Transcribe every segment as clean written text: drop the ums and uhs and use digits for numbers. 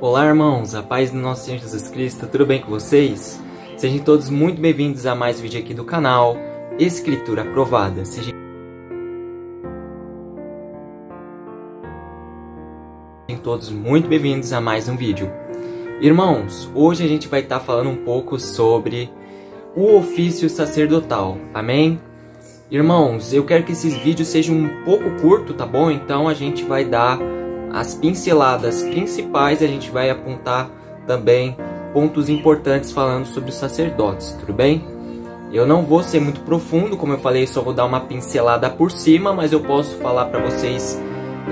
Olá, irmãos, a paz do nosso Senhor Jesus Cristo, tudo bem com vocês? Sejam todos muito bem-vindos a mais um vídeo aqui do canal Escritura Aprovada. Sejam todos muito bem-vindos a mais um vídeo. Irmãos, hoje a gente vai estar falando um pouco sobre o ofício sacerdotal, amém? Irmãos, eu quero que esses vídeos sejam um pouco curtos, tá bom? Então a gente vai dar as pinceladas principais, a gente vai apontar também pontos importantes falando sobre os sacerdotes, tudo bem? Eu não vou ser muito profundo, como eu falei, só vou dar uma pincelada por cima, mas eu posso falar para vocês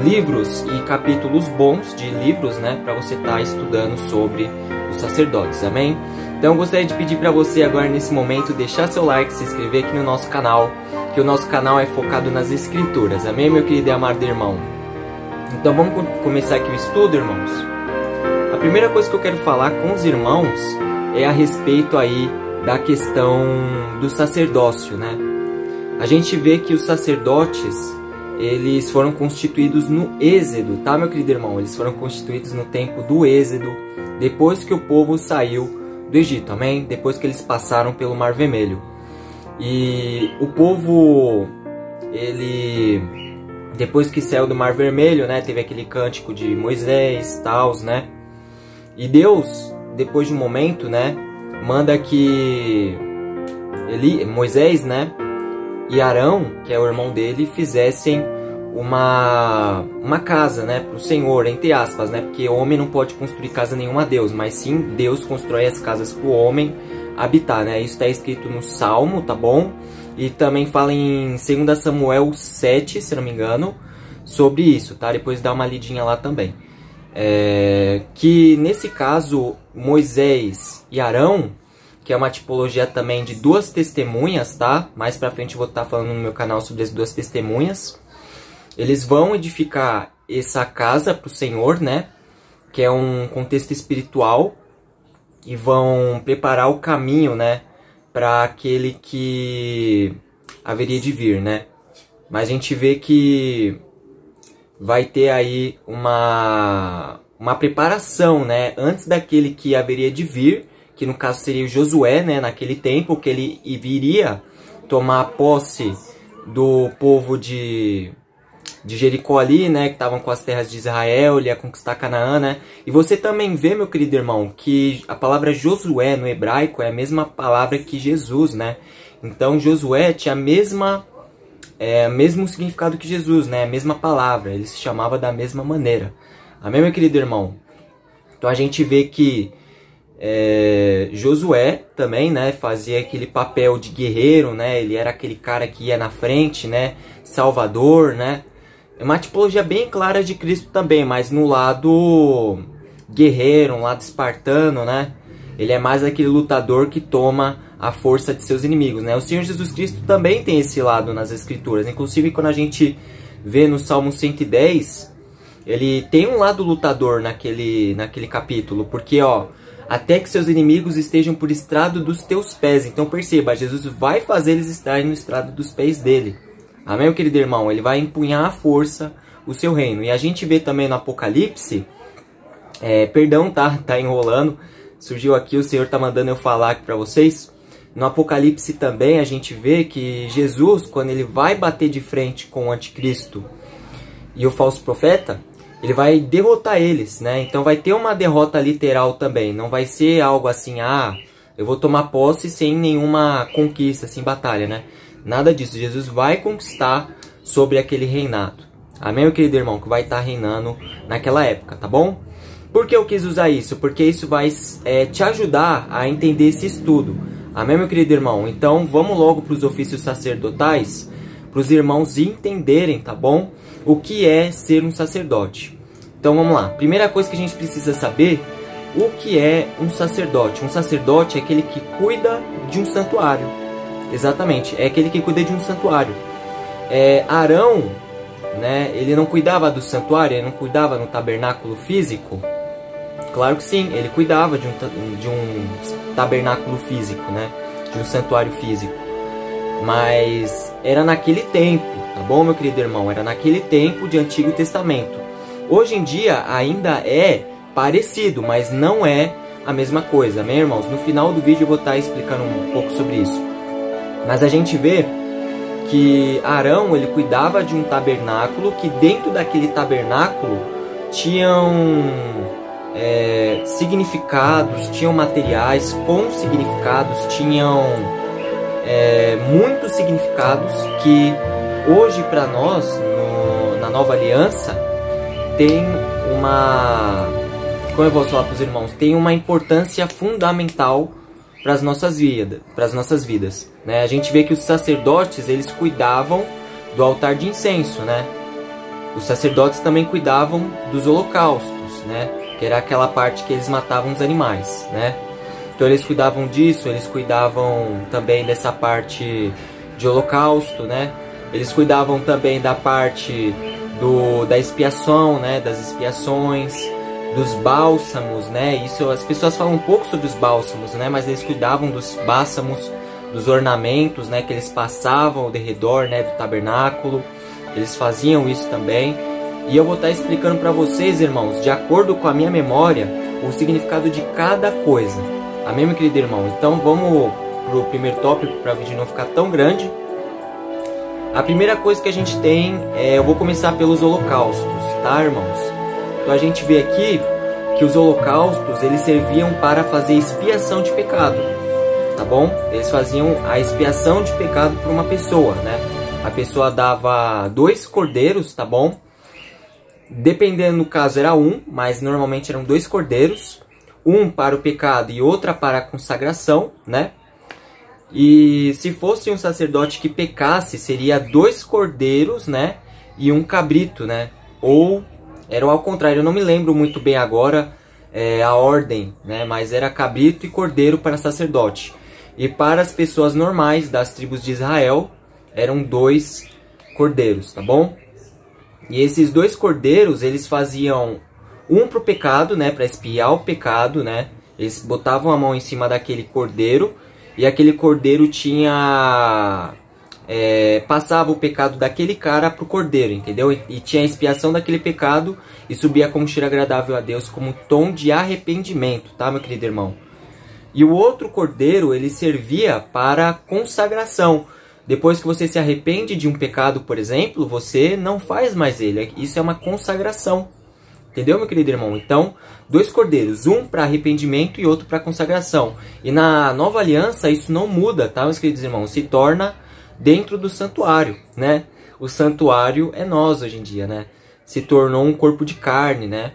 livros e capítulos bons de livros, né, para você estar estudando sobre os sacerdotes, amém? Então eu gostaria de pedir para você agora nesse momento deixar seu like, se inscrever aqui no nosso canal, que o nosso canal é focado nas escrituras, amém, meu querido e amado irmão? Então vamos começar aqui o estudo, irmãos. A primeira coisa que eu quero falar com os irmãos é a respeito aí da questão do sacerdócio, né? A gente vê que os sacerdotes, eles foram constituídos no Êxodo, tá, meu querido irmão? Eles foram constituídos no tempo do Êxodo, depois que o povo saiu do Egito, amém? Depois que eles passaram pelo Mar Vermelho. E o povo, depois que saiu do Mar Vermelho, né, teve aquele cântico de Moisés, tals, né? E Deus, depois de um momento, né, manda que Moisés, né, e Arão, que é o irmão dele, fizessem uma casa, né, para o Senhor, entre aspas, né, porque o homem não pode construir casa nenhuma a Deus, mas sim Deus constrói as casas para o homem habitar, né? Isso está escrito no Salmo, tá bom? E também fala em 2 Samuel 7, se não me engano, sobre isso, tá? Depois dá uma lidinha lá também. Que nesse caso, Moisés e Arão, que é uma tipologia também de duas testemunhas, tá? Mais pra frente eu vou estar falando no meu canal sobre as duas testemunhas. Eles vão edificar essa casa pro Senhor, né? Que é um contexto espiritual. E vão preparar o caminho, né? Para aquele que haveria de vir, né? Mas a gente vê que vai ter aí uma preparação, né? Antes daquele que haveria de vir, que no caso seria o Josué, né? Naquele tempo que ele viria tomar posse do povo de Jericó ali, né? Que estavam com as terras de Israel, ele ia conquistar Canaã, né? E você também vê, meu querido irmão, que a palavra Josué no hebraico é a mesma palavra que Jesus, né? Então Josué tinha mesmo significado que Jesus, né? A mesma palavra, ele se chamava da mesma maneira. Amém, meu querido irmão? Então a gente vê que Josué também, né, fazia aquele papel de guerreiro, né? Ele era aquele cara que ia na frente, né? Salvador, né? É uma tipologia bem clara de Cristo também, mas no lado guerreiro, um lado espartano, né? Ele é mais aquele lutador que toma a força de seus inimigos, né? O Senhor Jesus Cristo também tem esse lado nas Escrituras. Inclusive, quando a gente vê no Salmo 110, ele tem um lado lutador naquele capítulo, porque, ó, até que seus inimigos estejam por estrado dos teus pés. Então perceba, Jesus vai fazer eles estarem no estrado dos pés dele. Amém, meu querido irmão? Ele vai empunhar à força o seu reino. E a gente vê também no Apocalipse, perdão, tá enrolando, surgiu aqui, o Senhor tá mandando eu falar aqui para vocês. No Apocalipse também a gente vê que Jesus, quando ele vai bater de frente com o anticristo e o falso profeta, ele vai derrotar eles, né? Então vai ter uma derrota literal também, não vai ser algo assim, eu vou tomar posse sem nenhuma conquista, sem batalha, né? Nada disso, Jesus vai conquistar sobre aquele reinado. Amém, meu querido irmão, que vai estar reinando naquela época, tá bom? Por que eu quis usar isso? Porque isso vai te ajudar a entender esse estudo. Amém, meu querido irmão? Então vamos logo para os ofícios sacerdotais, para os irmãos entenderem, tá bom? O que é ser um sacerdote. Então vamos lá. Primeira coisa que a gente precisa saber, o que é um sacerdote? Um sacerdote é aquele que cuida de um santuário. Exatamente, é aquele que cuida de um santuário. Arão, né, ele não cuidava do santuário, ele não cuidava no tabernáculo físico? Claro que sim, ele cuidava de um tabernáculo físico, né, de um santuário físico. Mas era naquele tempo, tá bom, meu querido irmão? Era naquele tempo de Antigo Testamento. Hoje em dia ainda é parecido, mas não é a mesma coisa, amém, irmãos? No final do vídeo eu vou estar explicando um pouco sobre isso. Mas a gente vê que Arão, ele cuidava de um tabernáculo, que dentro daquele tabernáculo tinham significados, tinham materiais com significados, tinham muitos significados que hoje para nós, na nova aliança, tem uma, como eu vou falar para os irmãos, tem uma importância fundamental para as nossas vidas, né? A gente vê que os sacerdotes, eles cuidavam do altar de incenso, né? Os sacerdotes também cuidavam dos holocaustos, né? Que era aquela parte que eles matavam os animais, né? Então eles cuidavam disso, eles cuidavam também dessa parte de holocausto, né? Eles cuidavam também da parte da expiação, né? Das expiações, dos bálsamos, né? Isso, as pessoas falam um pouco sobre os bálsamos, né? Mas eles cuidavam dos bálsamos, dos ornamentos, né? Que eles passavam ao redor, né? Do tabernáculo. Eles faziam isso também. E eu vou estar explicando para vocês, irmãos, de acordo com a minha memória, o significado de cada coisa. Amém, meu querido irmão? Então vamos pro primeiro tópico, para o vídeo não ficar tão grande. A primeira coisa que a gente tem, eu vou começar pelos holocaustos, tá, irmãos? Então a gente vê aqui que os holocaustos, eles serviam para fazer expiação de pecado, tá bom? Eles faziam a expiação de pecado por uma pessoa, né? A pessoa dava 2 cordeiros, tá bom? Dependendo do caso era mas normalmente eram 2 cordeiros. Um para o pecado e outra para a consagração, né? E se fosse um sacerdote que pecasse, seria 2 cordeiros, né? E um cabrito, né? Ou era ao contrário, eu não me lembro muito bem agora a ordem, né? Mas era cabrito e cordeiro para sacerdote. E para as pessoas normais das tribos de Israel, eram 2 cordeiros, tá bom? E esses 2 cordeiros, eles faziam um para o pecado, né? Para expiar o pecado, né? Eles botavam a mão em cima daquele cordeiro e aquele cordeiro tinha... passava o pecado daquele cara pro cordeiro, entendeu? E tinha a expiação daquele pecado e subia como cheiro agradável a Deus, como tom de arrependimento, tá, meu querido irmão? E o outro cordeiro, ele servia para consagração. Depois que você se arrepende de um pecado, por exemplo, você não faz mais ele. Isso é uma consagração, entendeu, meu querido irmão? Então, 2 cordeiros, um para arrependimento e outro para consagração. E na nova aliança isso não muda, tá, meus queridos irmãos? Se torna dentro do santuário, né? O santuário é nós hoje em dia, né? Se tornou um corpo de carne, né?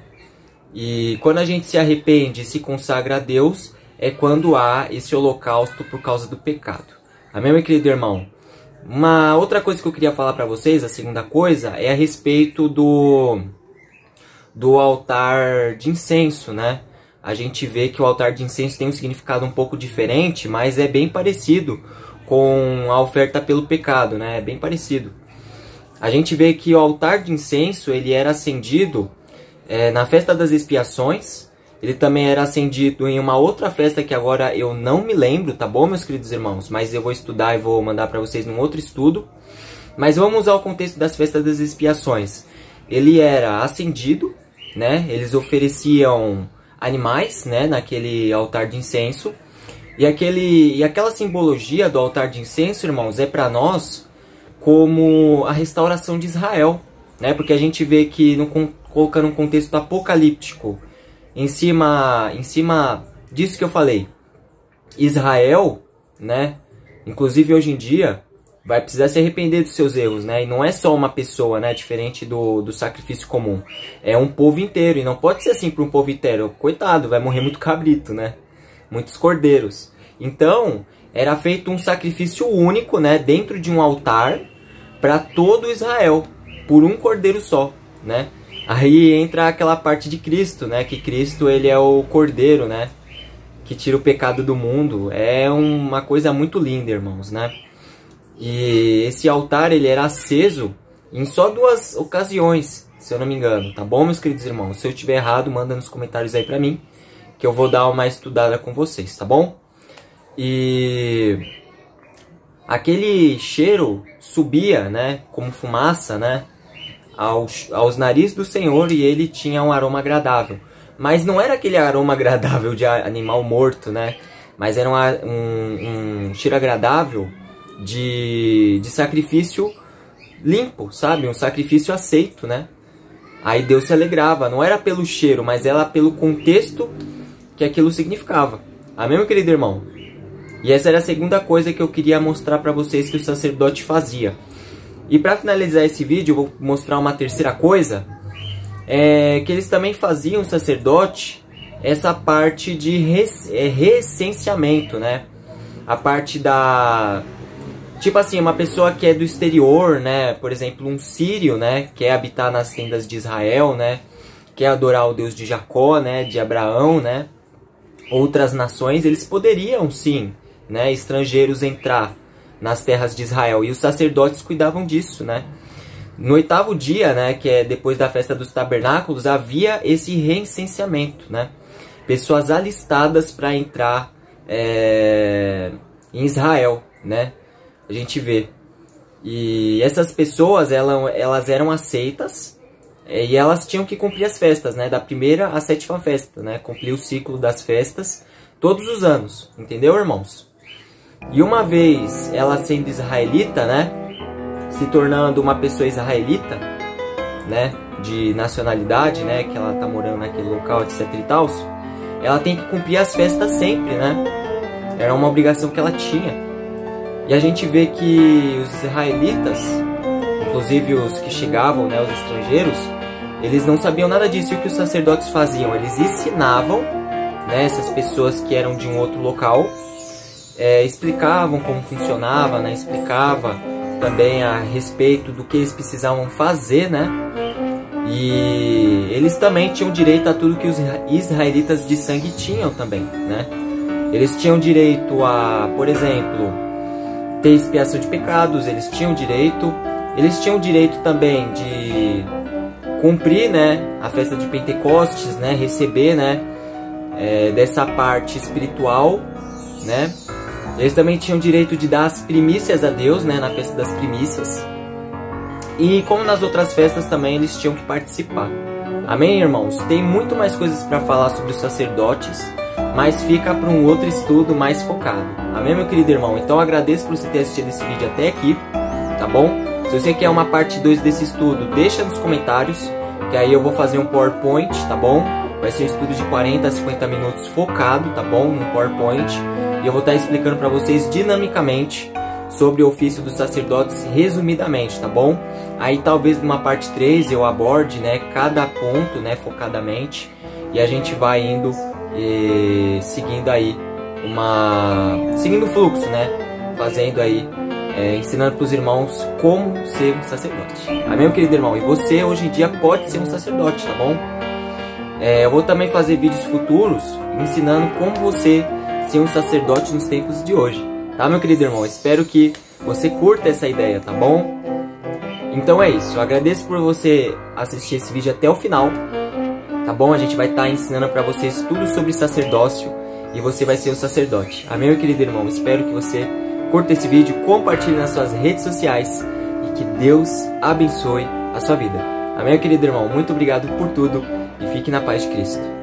E quando a gente se arrepende e se consagra a Deus, é quando há esse holocausto por causa do pecado. Amém, meu querido irmão? Uma outra coisa que eu queria falar para vocês, a segunda coisa, é a respeito do altar de incenso, né? A gente vê que o altar de incenso tem um significado um pouco diferente, mas é bem parecido com a oferta pelo pecado, né? É bem parecido. A gente vê que o altar de incenso, ele era acendido na festa das expiações. Ele também era acendido em uma outra festa que agora eu não me lembro, tá bom, meus queridos irmãos? Mas eu vou estudar e vou mandar para vocês num outro estudo. Mas vamos usar o contexto das festas das expiações. Ele era acendido, né? Eles ofereciam animais, né? Naquele altar de incenso. E aquela simbologia do altar de incenso, irmãos, é para nós como a restauração de Israel, né? Porque a gente vê que, colocando um contexto apocalíptico, em cima disso que eu falei, Israel, né? Inclusive hoje em dia, vai precisar se arrepender dos seus erros, né? E não é só uma pessoa, né? Diferente do sacrifício comum. É um povo inteiro, e não pode ser assim para um povo inteiro. Coitado, vai morrer muito cabrito, né? Muitos cordeiros. Então, era feito um sacrifício único, né, dentro de um altar para todo Israel, por um cordeiro só, né? Aí entra aquela parte de Cristo, né, que Cristo, ele é o cordeiro, né, que tira o pecado do mundo. É uma coisa muito linda, irmãos, né? E esse altar, ele era aceso em só 2 ocasiões, se eu não me engano, tá bom, meus queridos irmãos? Se eu tiver errado, manda nos comentários aí pra mim, que eu vou dar uma estudada com vocês, tá bom? E aquele cheiro subia, né, como fumaça, né, aos narizes do Senhor, e ele tinha um aroma agradável. Mas não era aquele aroma agradável de animal morto, né? Mas era um cheiro agradável de sacrifício limpo, sabe? Um sacrifício aceito, né? Aí Deus se alegrava, não era pelo cheiro, mas era pelo contexto que aquilo significava. Amém, meu querido irmão? E essa era a segunda coisa que eu queria mostrar para vocês que o sacerdote fazia. E para finalizar esse vídeo, eu vou mostrar uma terceira coisa, que eles também faziam, o sacerdote, essa parte de reessenciamento, né? A parte da... Tipo assim, uma pessoa que é do exterior, né? Por exemplo, um sírio, né? Quer habitar nas tendas de Israel, né? Quer adorar o Deus de Jacó, né? De Abraão, né? Outras nações, eles poderiam sim, né? Estrangeiros entrar nas terras de Israel. E os sacerdotes cuidavam disso, né? No 8º dia, né? Que é depois da festa dos tabernáculos, havia esse recenseamento, né? Pessoas alistadas para entrar em Israel, né? A gente vê. E essas pessoas, elas eram aceitas e elas tinham que cumprir as festas, né? Da primeira à 7ª festa, né? Cumprir o ciclo das festas todos os anos. Entendeu, irmãos? E uma vez ela sendo israelita, né? Se tornando uma pessoa israelita, né? De nacionalidade, né? Que ela tá morando naquele local, etc e tal. Ela tem que cumprir as festas sempre, né? Era uma obrigação que ela tinha. E a gente vê que os israelitas, inclusive os que chegavam, né, os estrangeiros, eles não sabiam nada disso. E o que os sacerdotes faziam? Eles ensinavam, né, essas pessoas que eram de um outro local, explicavam como funcionava, né, explicava também a respeito do que eles precisavam fazer, né? E eles também tinham direito a tudo que os israelitas de sangue tinham também, né? Eles tinham direito a, por exemplo, ter expiação de pecados, eles tinham direito também de cumprir, né, a festa de Pentecostes, né, receber, né, dessa parte espiritual, né. Eles também tinham direito de dar as primícias a Deus, né, na festa das primícias. E como nas outras festas também eles tinham que participar. Amém, irmãos? Tem muito mais coisas para falar sobre os sacerdotes, mas fica para um outro estudo mais focado. Amém, meu querido irmão? Então eu agradeço por você ter assistido esse vídeo até aqui, tá bom? Se você quer uma parte 2 desse estudo, deixa nos comentários, que aí eu vou fazer um PowerPoint, tá bom? Vai ser um estudo de 40 a 50 minutos focado, tá bom? No PowerPoint. E eu vou estar explicando para vocês dinamicamente sobre o ofício dos sacerdotes resumidamente, tá bom? Aí talvez numa parte 3 eu aborde, né, cada ponto, né, focadamente. E a gente vai indo seguindo aí seguindo o fluxo, né? Fazendo aí, ensinando para os irmãos como ser um sacerdote. Amém, meu querido irmão? E você hoje em dia pode ser um sacerdote, tá bom? Eu vou também fazer vídeos futuros ensinando como você ser um sacerdote nos tempos de hoje, tá, meu querido irmão? Espero que você curta essa ideia, tá bom? Então é isso. Eu agradeço por você assistir esse vídeo até o final. Tá bom? A gente vai estar ensinando para vocês tudo sobre sacerdócio e você vai ser um sacerdote. Amém, meu querido irmão? Espero que você curta esse vídeo, compartilhe nas suas redes sociais e que Deus abençoe a sua vida. Amém, meu querido irmão? Muito obrigado por tudo e fique na paz de Cristo.